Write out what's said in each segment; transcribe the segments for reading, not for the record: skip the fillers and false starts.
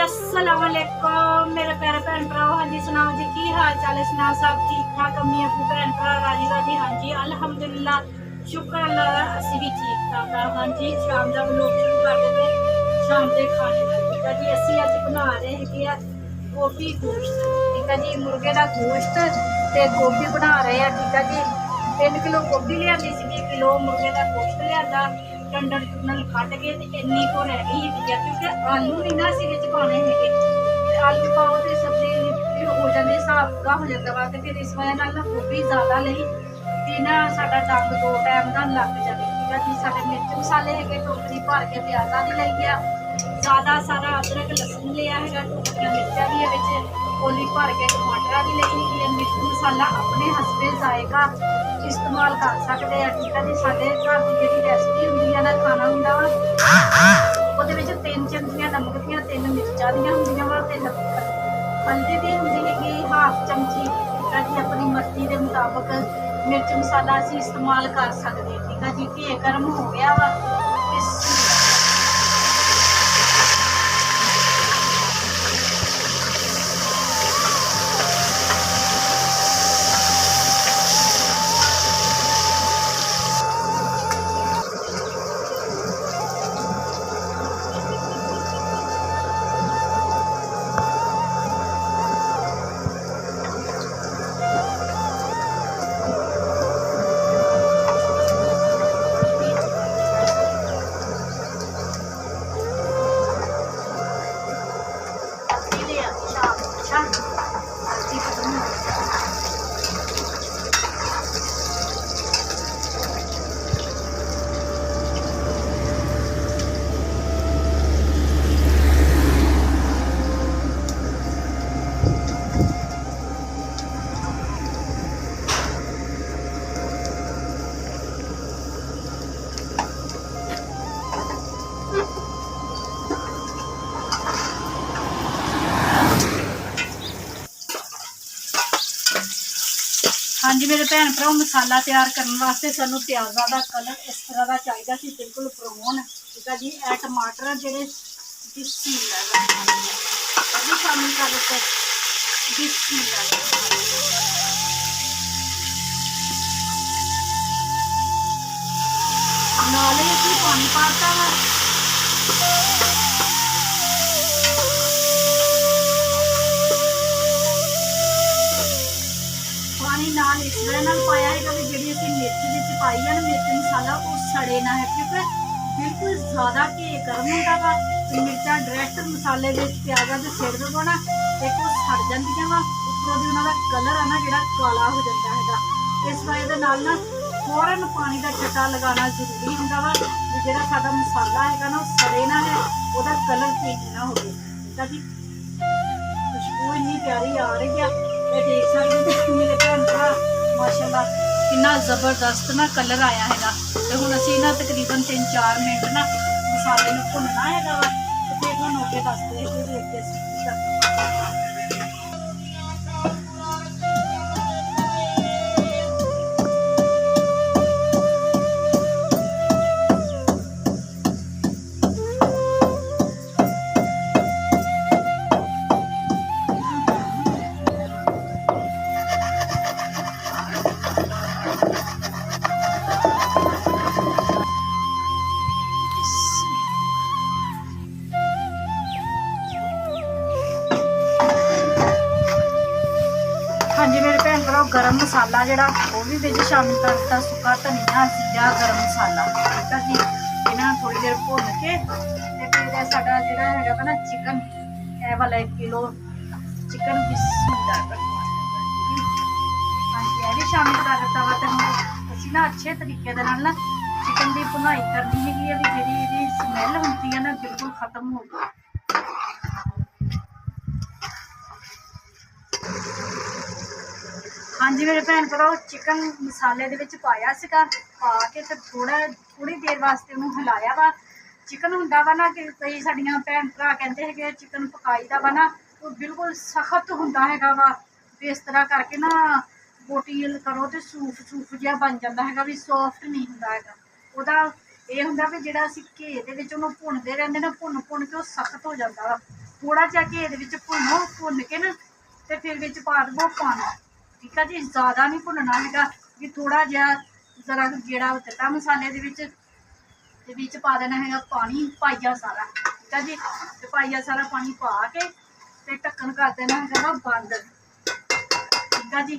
अस्सलाम वालेकुम मेरे प्यारे भैन भराओ। हाँ जी सुनाओ जी की हाल चाल है, सुनाओ सब ठीक ठाक। अम्मी अबू भैन भरा राजी राजी। हाँ जी अलहमदुलिल्लाह शुक्र अल्लाह दा असी भी ठीक ठाक हाँ। हाँ जी शाम का व्लॉग शुरू कर देते शाम के खाने का। ठीक है जी असी अज बना रहे हैं गोभी गोश्त। ठीक है जी मुर्गे का गोश्त ते गोभी बना रहे हैं। ठीक है जी 3 किलो गोभी लिया सी, किलो मुर्गे का गोश्त लिया टंडन टुंडन कट के इन्नी को रह गई है क्योंकि आलू नहीं ना असी पाने है। आलू पाओ तो सब्जी हो जाती हिसाब पूरा हो जाता वा। फिर इस वजह ना गोभी ज्यादा ली भी ना साडा डंग 2 टाइम का लग जाए। ठीक है जी साडे मिर्च मसाले है टोकरी भर के प्याजा की लाई गया, ज्यादा सारा अदरक लसन लिया है, टोकरियां मिर्चा भी है, कोली भर के टमाटर की लाई। मिर्च मसाला अपने हसबे जाएगा इस्तेमाल कर सकते हैं। ठीक है जी साडे घर की जी रेसिपी होंगी ना खाना होंगे वो 3 चमचियां नमक दियां 3 मिर्चा दियां होंगे वा, हल्दी दी होंगी है हाफ चमची। ठीक है जी अपनी मर्जी के मुताबिक मिर्च मसाला असी इस्तेमाल कर सकते हैं। ठीक है जी घी गर्म हो गया वा हाँ जी मेरे भैन भरा मसाला तैयार करने वास्ते सानू प्याजा का कलर इस तरह का चाहिए सी बिल्कुल ब्राउन। ठीक है जी ए टमाटर जेडे शामिल कर देते नाले पानी पाता है पानी नाल इस वजह पाया है कि जी असी मिर्च पाई है ना मिर्च मसाला वो सड़े ना है क्योंकि बिल्कुल ज्यादा घी गर्म होता वा। मिर्चा डायरैक्ट मसाले प्याजा से सिर दो ना एक वो सड़ जाए वा, उपरों की उन्होंने कलर है ना जो काला हो जाता है। इस वजह ना फौरन पानी का छटा लगाना जरूरी होंगे वा जो साडा मसाला है ना सड़े ना है वह कलर चेंज ना हो। ठीक है जी खुशबू इन्नी प्यारी आ रही है देख सकते मेरे भैन भरा माशाल्लाह कितना जबरदस्त ना कलर आया है। तो हुण असीं ना तकरीबन 3-4 मिनट ना मसाले में भुनना है वा तो फिर तुहानूं अगे दसदे कि अगे असीं की करना। हाँ जी मेरे भैन भरा गरम मसाला जोड़ा वो भी बिच शामिल कर दिता, सुक्का धनिया जीरा गरम मसाला। ठीक है जी इन्हों थोड़ी देर भुन के फिर साडा जिहड़ा हैगा ना चिकन ए वाला 1 किलो चिकन हाँ जी यह भी शामिल कर दिता वा। तो असीं ना अच्छे तरीके दे नाल ना चिकन की भुनाई करनी है भी जी स्मैल होंदी है ना बिल्कुल खत्म हो गई। हाँ जी मेरे भैन भरा चिकन मसाले दे पाया सीगा पा के तो थोड़ी देर वास्ते उन्होंने हिलाया वा। चिकन होंदा वा ना कि कई साडियां भैन भरा कहते हैं कि चिकन पकाई दा वा ना वो बिल्कुल सख्त होंदा हैगा वा भी इस तरह करके ना बोटी करो तो सूफ सूफ जिहा बन जाता है भी सॉफ्ट नहीं होंदा हैगा। ਉਹਦਾ ਇਹ ਹੁੰਦਾ ਵੀ ਜਿਹੜਾ ਅਸੀਂ ਘੇ ਦੇ ਵਿੱਚ ਉਹਨੂੰ ਭੁੰਨਦੇ ਰਹਿੰਦੇ ਨਾ ਭੁੰਨ ਕੇ ਉਹ ਸਖਤ ਹੋ ਜਾਂਦਾ ਵਾ। थोड़ा जिहा घे दे विच भुन्नो, भुन के ना ते फिर विच पा देवो पानी। ठीक है जी, ज़्यादा नहीं भुनना हैगा भी थोड़ा जिहा जरा गेड़ा दिता मसाले दे विच ते विच पा देना हैगा पानी पाइया सारा। ठीक है जी, ते पाइया सारा पानी पा के ते ढक्कन कर देना हैगा बंद। ठीक है जी,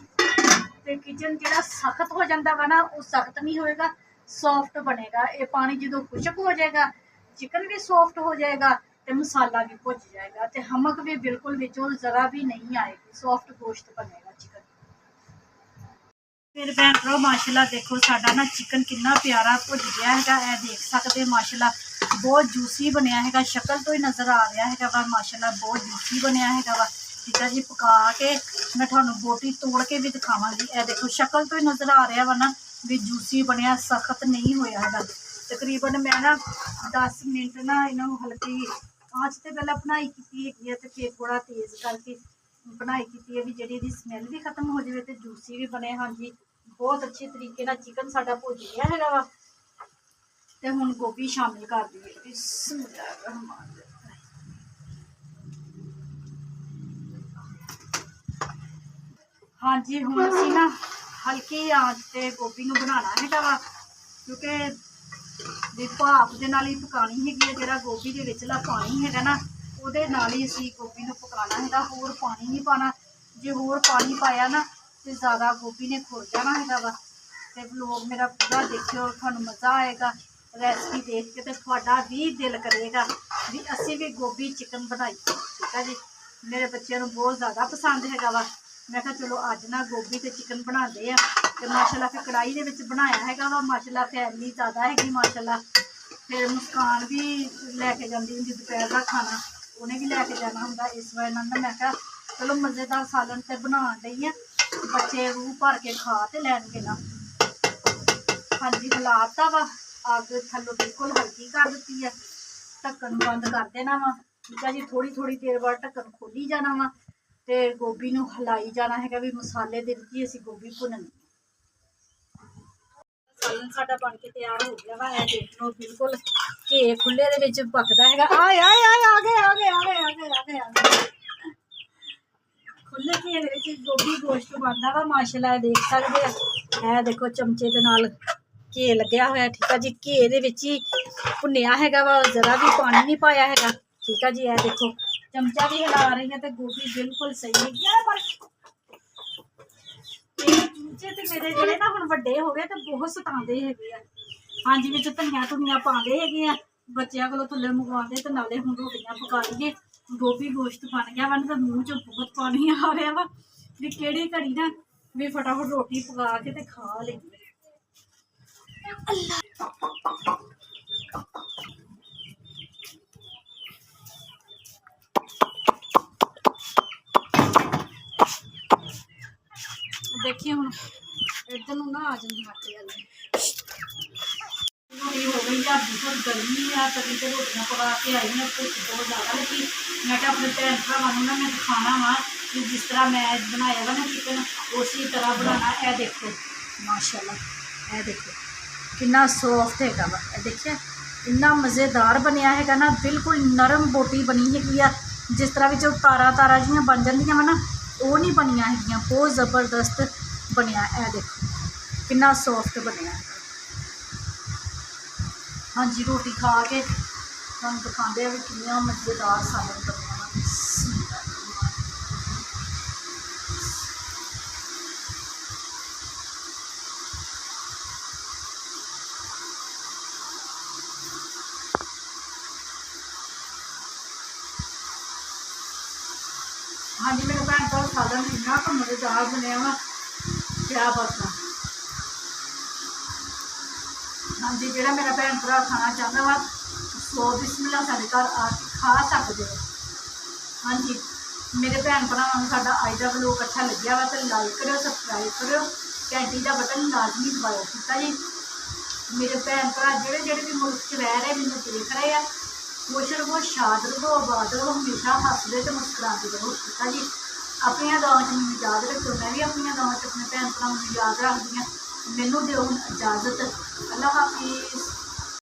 ते किचन जिहड़ा सख्त हो जाता वा ना वो सख्त नहीं होएगा, सॉफ्ट बनेगा। ये पानी जो खुशक हो जाएगा, चिकन भी सॉफ्ट हो जाएगा ते मसाला भी भुज जाएगा ते हमक भी बिल्कुल विचों जरा भी नहीं आएगी, सॉफ्ट गोश्त बनेगा चिकन। फिर भैन भ्राओ माशाल्लाह देखो साडा ना चिकन कितना प्यारा भुज गया हैगा, ए देख सकते माशाल्लाह बहुत जूसी बनया हैगा, शक्ल तो ही नज़र आ रहा हैगा वा माशाल्लाह बहुत जूसी बनया हैगा वा। ठीक है जी, पका के मैं तुहानू बोटी तोड़ के भी दिखावांगी। ए देखो शक्ल तो ही नज़र आ रहा वा ना भी जूसी बनया, सख्त नहीं होया हैगा। तकरीबन मैं ना 10 मिनट ना इन्हों हल्की आँच ते पहले बनाई की है तो फिर थोड़ा तेज़ करके बनाई की है भी जी स्मैल भी खत्म हो जाए तो जूसी भी बने। हाँ जी, बहुत अच्छे तरीके ना चिकन साडा भुज गया है वा। ते हुण गोभी शामिल कर दीए। बिस्मिल्लाह। हाँ जी, हुण असीं ना हल्की आंच ते गोभी नूं बनाना हैगा वा, क्योंकि भी भाप दे नाल ही पकानी हैगी है। जिहड़ा गोभी दे विचला पानी हैगा ना ਉਹਦੇ ਨਾਲ ही असीं गोभी नूं पकाना हैगा, होर पानी नहीं पाना। जे होर पानी पाया ना तो ज़्यादा गोभी ने खुर जाना हैगा वा। ते व्लॉग मेरा पूरा देखियो, तुहानूं मज़ा आएगा रेसिपी देख के, तो तुहाडा भी दिल करेगा भी असीं भी गोभी चिकन बनाईए। ठीक है जी, मेरे बच्चों नूं बहुत ज़्यादा पसंद हैगा वा। मैं कहा चलो अज ना गोभी ते चिकन बनाते हैं, तो माशाल्लाह फिर कढ़ाई दे विच बनाया हैगा वा। माशाल्लाह फैमिली ज़्यादा हैगी माशाल्लाह। फिर मुस्कान भी लैके जाती हुंदी दोपहर का खाना, उन्हें भी लैके जाना हुंदा। इस वजह नाल मैं कहा चलो मज़ेदार सालन ते बनाण लई है, बच्चे रूह भर के खा ते लैणगे ना। हाँ जी, हिलाता वा, अग थल्लों बिल्कुल हल्की कर दी है, ढक्कन बंद कर देना वा। ठीक है जी, थोड़ी थोड़ी देर बाद ढक्कन खोली जाना वा ते गोभी नूं हिलाई जाना हैगा भी मसाले दे विच ही असीं गोभी भुननी। सालन साडा बन के तैयार हो गया वा। देख लो बिल्कुल घे खुले दे विच पकदा हैगा। आए आए आए आ गए आ गए आ गए आ गए आ गए आ गए खुले घे दे विच गोभी गोश्त बनदा वा माशाल्लाह। देख सकदे आ, देखो चमचे दे नाल घे लग्या होया। ठीक है जी, घे दे विच ही भुन्निया हैगा वा, जरा भी पानी नहीं पाया हैगा। ठीक है जी, ए देखो चमचा भी हिला रही है तो गोभी बिल्कुल सही है। चूचे ते मेरे जेहड़े ना हुण वड्डे हो गए तो बहुत सतांदे हैगे आ। हाँ जी, विच धनिया धुनिया पाते हैगे आ, बच्चों को थल्ले मंगवाते तो नाले हुण रोटियां पका लईए। गोभी गोश्त बन गया वा, तो मूँह चो बहुत पानी आ रहा वा भी केड़ी घड़ी ना भी फटाफट रोटी पका के ते खा लईए। देखिए हुण इधर नूं ना आ जांदी आटे वाली रोटी हो गई है। बहुत गर्मी है, तभी तो रोटियां पका के आई हैं, भुख बहुत ज़्यादा लगी। मैं क्या अपने भैन भरावां ना मैं दिखाना वा कि जिस तरह मैं बनाया वा ना चिकन उसी तरह बनाना। है देखो माशाल्लाह, है देखो कितना सॉफ्ट हैगा वा। देखिए इन्ना मज़ेदार बनया हैगा ना, बिल्कुल नरम बोटी बनी हैगी आ। जिस तरह भी जो तारा तारा जियां बन जांदियां वा ना वो नहीं बनिया हैगियां, बहुत ज़बरदस्त बनया। है देखो कितना सॉफ्ट बनया। हाँ जी, रोटी खा के हम दिखाते भी कितना मज़ेदार सालन बनया। हाँ जी, मेरे भैन भरा सालन इन्ना तो मज़ेदार बनया वा, क्या बता। हाँ जी, जो मेरा भैन भरा खाना चाहता वा सो बिस्मिल्लाह साडे घर आके खा सकते हो। हाँ जी, मेरे भैन भरावां नूं साडा अज दा व्लॉग अच्छा लग्या वा तो लाइक करो, सबसक्राइब करो, घंटी का बटन लाजमी दबाओ। ठीक है जी, मेरे भैन भरा जेड़े जेड़े भी मुल्क च रह रहे मैनूं देख रहे हैं, खुश रहो, शाद रहो, आबाद रहो, हमेशा हसदे तो मुस्कुराते रहो। ठीक है जी, अपन दुआओं च मैनूं याद रखो, मैं भी अपन दुआओं च अपने भैन भरावां नूं याद रखदी हां। मैनूं दिओ हुण इजाजत, अल्लाह हाफिज़।